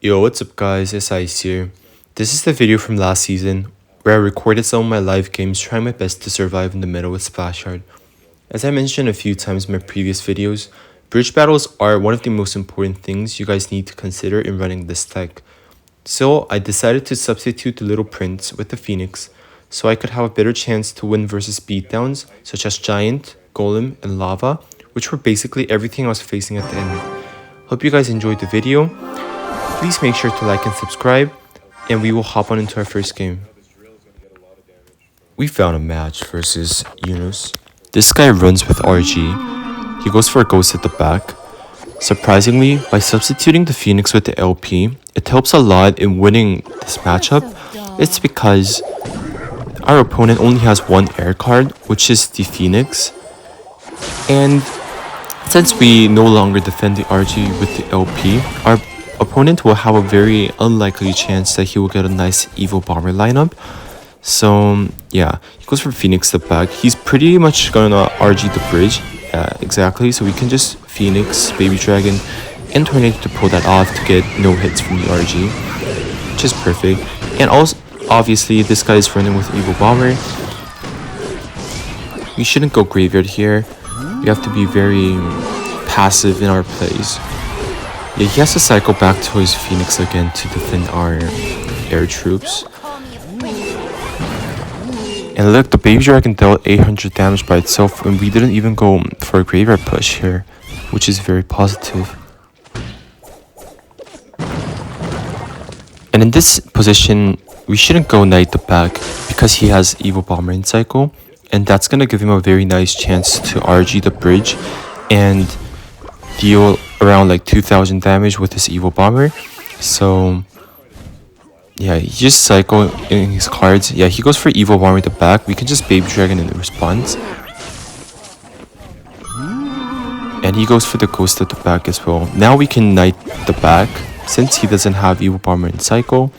Yo, what's up guys, it's Ice here. This is the video from last season where I recorded some of my live games trying my best to survive in the middle with Splashyard. As I mentioned a few times in my previous videos, bridge battles are one of the most important things you guys need to consider in running this deck. So I decided to substitute the Little Prince with the Phoenix so I could have a better chance to win versus beatdowns such as Giant, Golem, and Lava, which were basically everything I was facing at the end. Hope you guys enjoyed the video. Please make sure to like and subscribe, and we will hop on into our first game. We found a match versus Yunus. This guy runs with RG. He goes for a ghost at the back. Surprisingly, by substituting the Phoenix with the LP, it helps a lot in winning this matchup. It's because our opponent only has one air card, which is the Phoenix. And since we no longer defend the RG with the LP, our opponent will have a very unlikely chance that he will get a nice evil bomber lineup. So yeah, he goes for Phoenix the back. He's pretty much gonna RG the bridge. Yeah, exactly. So we can just Phoenix, Baby Dragon, and Tornado to pull that off to get no hits from the RG, which is perfect. And also, obviously, this guy is running with evil bomber. We shouldn't go graveyard here. We have to be very passive in our plays. Yeah, he has to cycle back to his Phoenix again to defend our air troops. And look, the Baby Dragon dealt 800 damage by itself, and we didn't even go for a graveyard push here, which is very positive. And in this position, we shouldn't go Knight the back because he has Evil Bomber in cycle, and that's gonna give him a very nice chance to RG the bridge and deal around like 2000 damage with his Evil Bomber. So yeah, he just cycle in his cards. Yeah, he goes for Evil Bomber at the back. We can just Baby Dragon in response. And he goes for the Ghost at the back as well. Now we can Knight the back since he doesn't have Evil Bomber in cycle.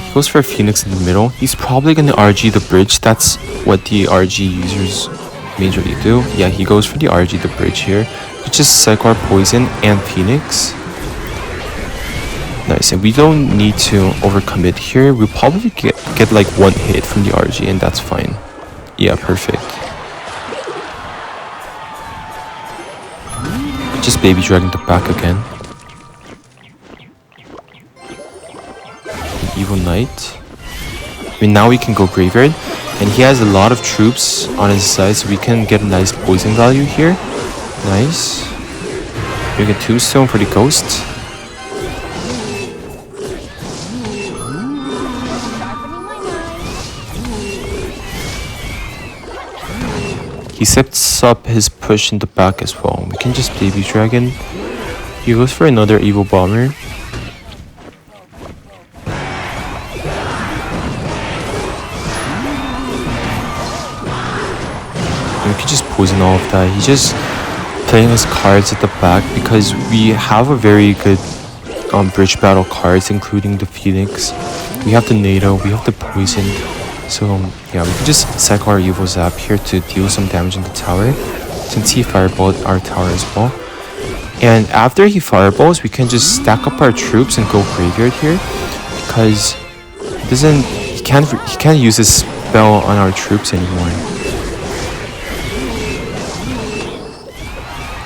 He goes for a Phoenix in the middle. He's probably gonna RG the bridge. That's what the RG users majorly do. Yeah, he goes for the RG the bridge here. We just cycle our Poison and Phoenix. Nice, and we don't need to overcommit here. We'll probably get like one hit from the RG, and that's fine. Yeah, perfect. Just Baby Dragon the back again. Evil Knight. I mean, now we can go graveyard, and he has a lot of troops on his side, so we can get a nice poison value here. Nice. We get 2 stone for the ghost. He sets up his push in the back as well. We can just Baby Dragon. He goes for another Evil Bomber. We can just poison all of that. He's just playing his cards at the back because we have a very good bridge battle cards, including the Phoenix. We have the NATO, we have the Poison. So yeah, we can just cycle our Evil Zap here to deal some damage in the tower, since he fireballed our tower as well. And after he fireballs, we can just stack up our troops and go graveyard here, because he can't use his spell on our troops anymore.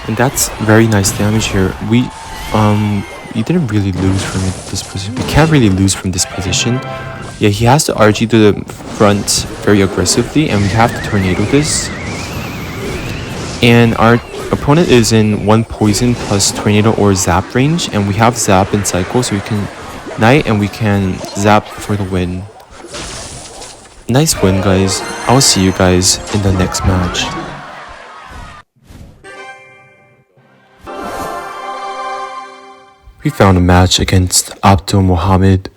And that's very nice damage here. We didn't really lose from this position. We can't really lose from this position. Yeah, he has to RG to the front very aggressively, and we have to Tornado this. And our opponent is in 1 Poison plus Tornado or Zap range, and we have Zap in cycle, so we can Knight and we can Zap for the win. Nice win, guys. I'll see you guys in the next match. We found a match against Abdul Mohammed.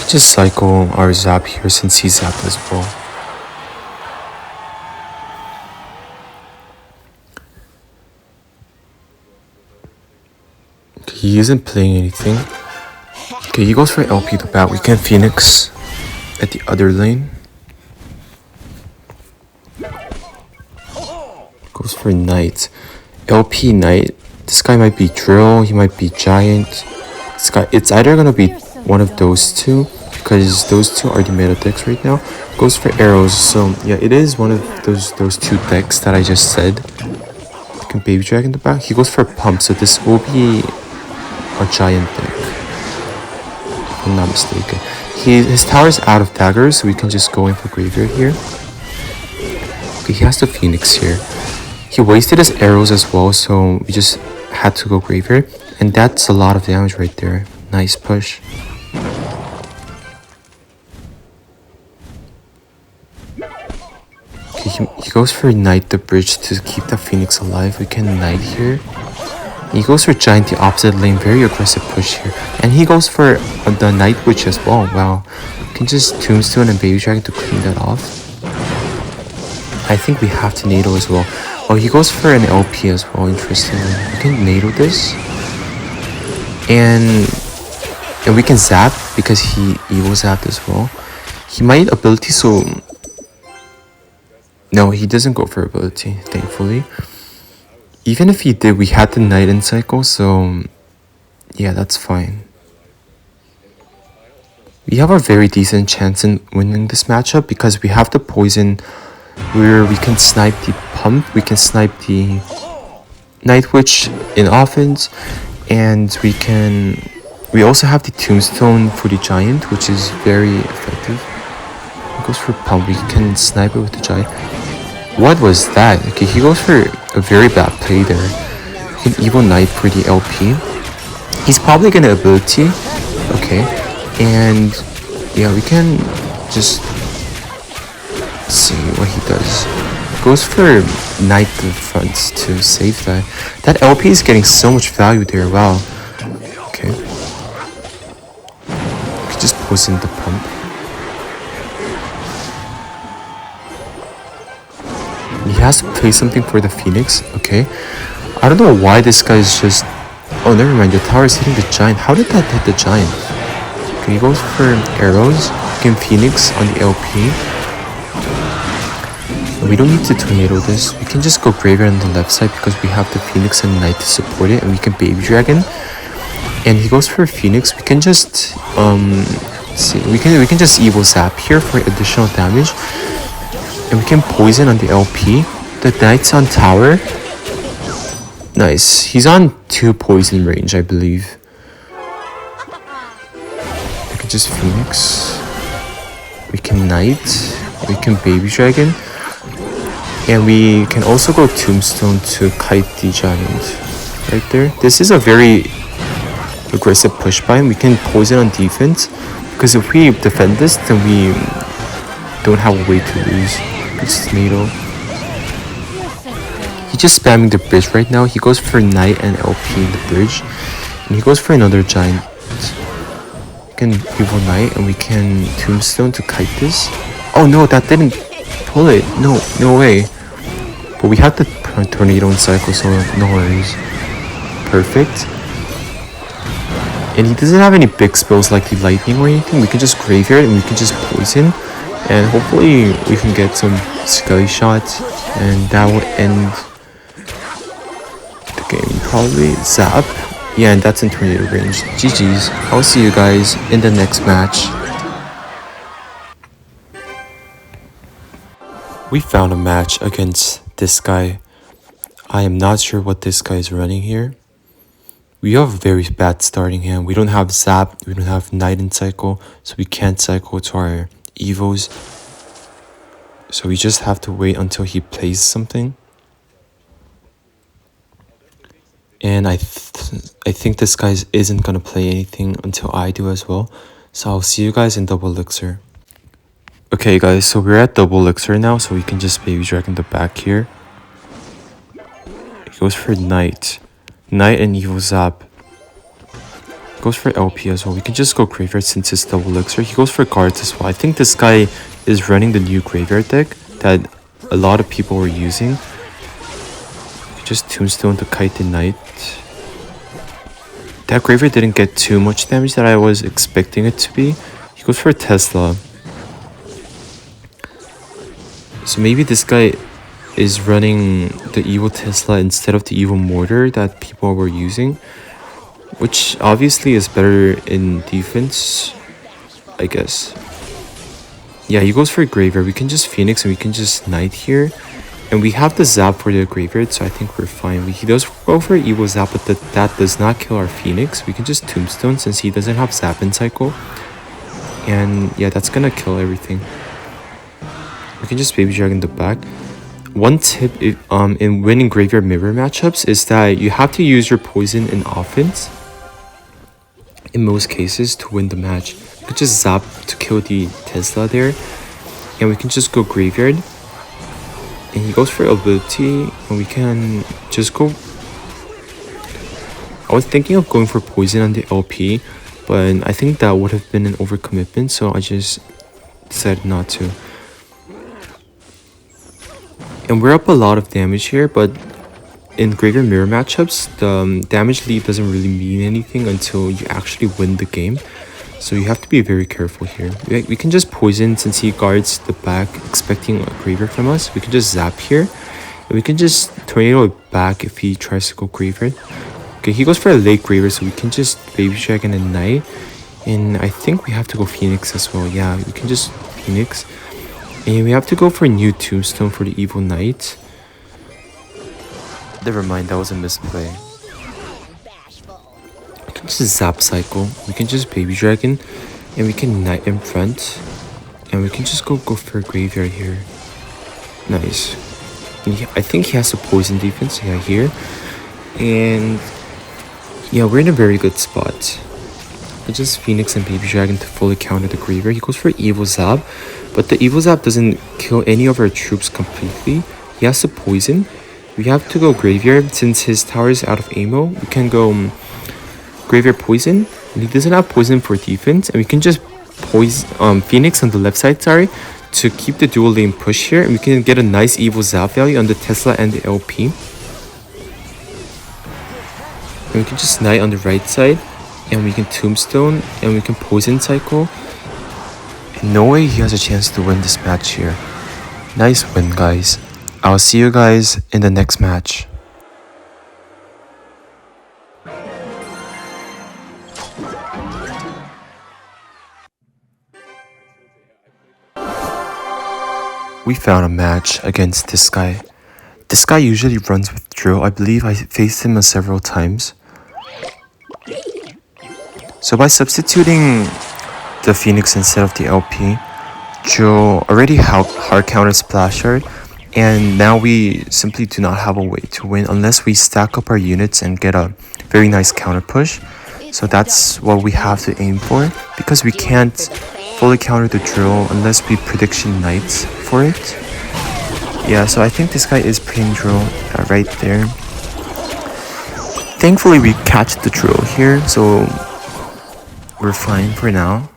Just cycle our Zap here since he zapped as well. Okay, he isn't playing anything. Okay, he goes for LP the bat. We can Phoenix at the other lane. Goes for Knight. LP Knight. This guy might be Drill, he might be Giant. This guy, it's either gonna be one of those two, because those two are the meta decks right now. Goes for arrows, so yeah, it is one of those two decks that I just said. You can Baby Dragon in the back. He goes for a pump, so this will be a Giant deck, if I'm not mistaken. His tower is out of daggers, so we can just go in for Graveyard here. Okay, he has the Phoenix here. He wasted his arrows as well, so we just had to go Graveyard. And that's a lot of damage right there. Nice push. Okay, he goes for Knight the bridge to keep the Phoenix alive. We can Knight here. He goes for Giant the opposite lane. Very aggressive push here. And he goes for the Night Witch as well. Wow. We can just Tombstone and Baby Dragon to clean that off. I think we have to NATO as well. Oh, he goes for an LP as well, interestingly. We can NATO this. And we can zap because he Evo zapped as well. He might ability, so... No, he doesn't go for ability, thankfully. Even if he did, we had the Night in cycle, so... Yeah, that's fine. We have a very decent chance in winning this matchup because we have the poison where we can snipe the pump, we can snipe the Night Witch in offense, and we also have the Tombstone for the Giant, which is very effective. He goes for pump, we can snipe it with the Giant. What was that? Okay, he goes for a very bad play there. He can Evil Knight for the LP. He's probably gonna ability. Okay, and yeah, we can just see what he does. Goes for Knight the front to save that. That LP is getting so much value there. Wow. Okay. We can just poison the pump. He has to play something for the Phoenix. Okay. I don't know why this guy is just... Oh, never mind. The tower is hitting the Giant. How did that hit the Giant? Okay, he goes for arrows. Again, Phoenix on the LP. We don't need to tornado this. We can just go Graveyard on the left side because we have the Phoenix and Knight to support it, and we can Baby Dragon. And he goes for Phoenix. We can just see. We can just Evil Zap here for additional damage, and we can poison on the LP. The Knight's on tower. Nice. He's on 2 poison range, I believe. We can just Phoenix. We can Knight. We can Baby Dragon. And we can also go Tombstone to kite the Giant right there. This is a very aggressive push by him. We can poison on defense because if we defend this, then we don't have a way to lose. It's NATO. He's just spamming the bridge right now. He goes for Knight and LP in the bridge. And he goes for another Giant. We can Evil Knight and we can Tombstone to kite this. Oh no, that didn't pull it. No way. But we have the tornado in cycle, so no worries. Perfect. And he doesn't have any big spells like the lightning or anything. We can just Graveyard and we can just poison. And hopefully we can get some Skelly shots. And that will end the game probably. Zap. Yeah, and that's in tornado range. GG's. I'll see you guys in the next match. We found a match against this guy. I am not sure what this guy is running here. We have a very bad starting hand. We don't have Zap, we don't have Knight in cycle, so we can't cycle to our Evos. So we just have to wait until he plays something. And I think this guy isn't gonna play anything until I do as well. So I'll see you guys in Double Elixir. Okay guys, so we're at Double Elixir now, so we can just Baby Dragon the back here. He goes for Knight. Knight and Evil Zap. Goes for LP as well. We can just go Graveyard since it's Double Elixir. He goes for Guards as well. I think this guy is running the new Graveyard deck that a lot of people were using. Just Tombstone to kite the Knight. That Graveyard didn't get too much damage that I was expecting it to be. He goes for Tesla. So maybe this guy is running the evil Tesla instead of the evil mortar that people were using, which obviously is better in defense, I guess. Yeah, he goes for a graveyard. We can just Phoenix and we can just Knight here. And we have the Zap for the graveyard, so I think we're fine. He does go for evil Zap, but that does not kill our Phoenix. We can just Tombstone since he doesn't have Zap in cycle. And yeah, that's gonna kill everything. We can just Baby Dragon the back. One tip in winning graveyard mirror matchups is that you have to use your poison in offense in most cases to win the match. We can just Zap to kill the Tesla there, and we can just go graveyard. And he goes for ability, and we can just go. I was thinking of going for poison on the LP, but I think that would have been an overcommitment, so I just decided not to. And we're up a lot of damage here, but in graveyard mirror matchups, the damage lead doesn't really mean anything until you actually win the game. So you have to be very careful here. We can just poison since he guards the back expecting a graveyard from us. We can just Zap here. And we can just tornado it back if he tries to go graveyard. Okay, he goes for a late graveyard, so we can just Baby Dragon and Knight. And I think we have to go Phoenix as well. Yeah, we can just Phoenix. And we have to go for a new Tombstone for the Evil Knight. Never mind, that was a misplay. We can just Zap cycle. We can just Baby Dragon. And we can Knight in front. And we can just go for a graveyard here. Nice. And I think he has a poison defense. Yeah, here. And yeah, we're in a very good spot. Just Phoenix and Baby Dragon to fully counter the graveyard. He goes for Evil Zap. But the Evil Zap doesn't kill any of our troops completely. He has a poison. We have to go graveyard since his tower is out of ammo. We can go graveyard poison. And he doesn't have poison for defense. And we can just poison Phoenix on the left side, sorry, to keep the dual lane push here. And we can get a nice Evil Zap value on the Tesla and the LP. And we can just Knight on the right side. And we can Tombstone. And we can Poison Cycle. And no way he has a chance to win this match here. Nice win, guys. I'll see you guys in the next match. We found a match against this guy. This guy usually runs with Drill. I believe I faced him several times. So by substituting the Phoenix instead of the LP, Drill already hard countered Splashyard, and now we simply do not have a way to win unless we stack up our units and get a very nice counter push. So that's what we have to aim for, because we can't fully counter the Drill unless we prediction Knights for it. Yeah, so I think this guy is playing Drill right there. Thankfully we catch the Drill here, so we're fine for now.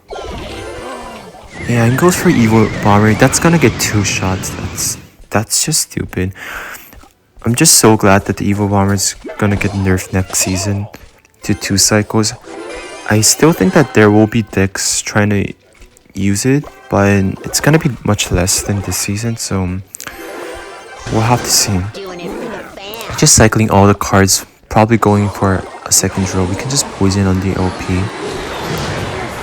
Yeah, and goes for Evil Bomber. That's gonna get 2 shots. That's just stupid. I'm just so glad that the Evil Bomber is gonna get nerfed next season to 2 cycles. I still think that there will be decks trying to use it, but it's gonna be much less than this season, so we'll have to see. Just cycling all the cards, probably going for a second Drill. We can just poison on the LP.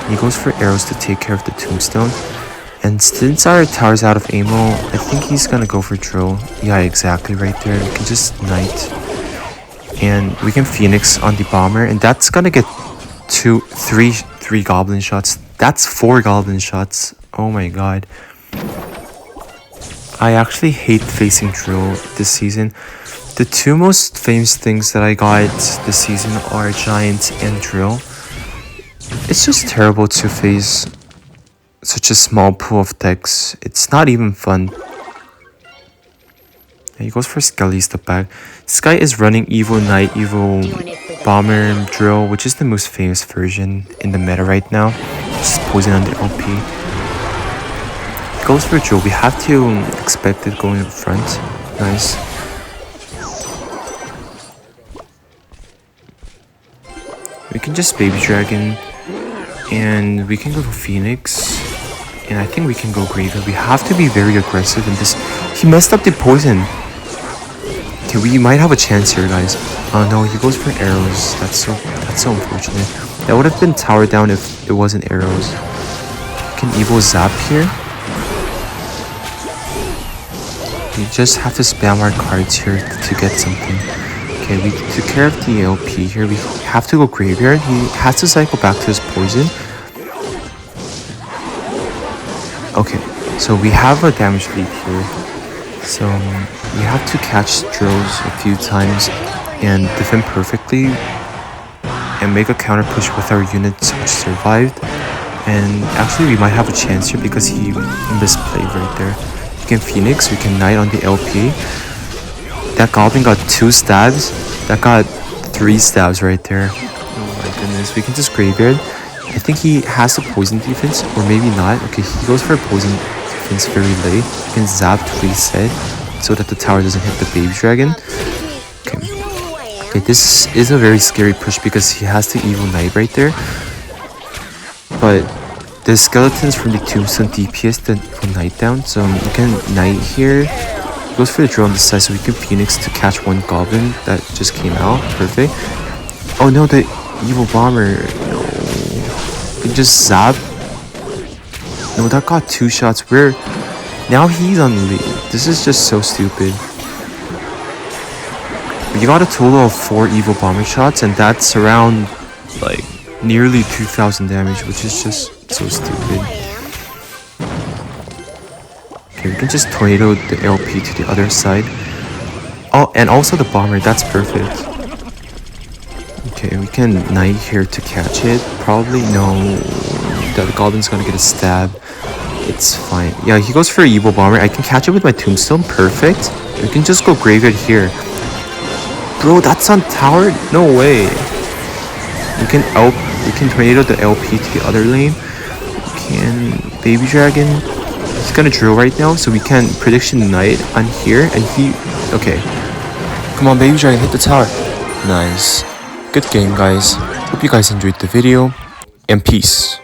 He goes for arrows to take care of the Tombstone. And since our tower's out of ammo, I think he's gonna go for Drill. Yeah, exactly right there. We can just Knight. And we can Phoenix on the Bomber. And that's gonna get three Goblin shots. That's 4 Goblin shots. Oh my god. I actually hate facing Drill this season. The 2 most famous things that I got this season are Giant and Drill. It's just terrible to face such a small pool of decks. It's not even fun. And he goes for Skelly's the back. This guy is running Evil Knight, Evil Bomber, Drill, which is the most famous version in the meta right now. Just poison on the LP. He goes for Drill. We have to expect it going in front. Nice. We can just Baby Dragon. And we can go for Phoenix. And I think we can go Graveyard. We have to be very aggressive in this. He messed up the poison. Okay, we might have a chance here, guys. Oh no, he goes for arrows. That's so unfortunate. That would have been tower down if it wasn't arrows. Can Evo zap here? We just have to spam our cards here to get something. Okay, we took care of the LP here. We have to go graveyard. He has to cycle back to his poison. Okay, so we have a damage lead here. So we have to catch drills a few times and defend perfectly and make a counter push with our units which survived. And actually we might have a chance here because he misplayed right there. We can Phoenix, we can Knight on the LP. That Goblin got 2 stabs. That got 3 stabs right there. Oh my goodness, we can just Graveyard. I think he has a poison defense, or maybe not. Okay, he goes for a poison defense very late. He can zap to reset so that the tower doesn't hit the baby dragon. Okay, this is a very scary push because he has the evil knight right there. But the skeletons from the tombstone DPS the knight down, so you can knight here. He goes for the drill on the side so we can Phoenix to catch one goblin that just came out. Perfect. Oh no, the evil bomber. No. We can just zap. No, that got 2 shots. Now he's on lead. This is just so stupid. We got a total of 4 evil bomber shots, and that's around like nearly 2,000 damage, which is just so stupid. Okay, we can just tornado the LP to the other side. Oh, and also the bomber. That's perfect. Okay, we can knight here to catch it. Probably no. The goblin's gonna get a stab. It's fine. Yeah, he goes for an evil bomber. I can catch it with my tombstone. Perfect. We can just go graveyard here. Bro, that's on tower? No way. We can tornado the LP to the other lane. We can baby dragon. He's gonna drill right now, so we can prediction knight on here, and he okay. Come on, baby dragon, hit the tower. Nice. Good game, guys. Hope you guys enjoyed the video, and peace.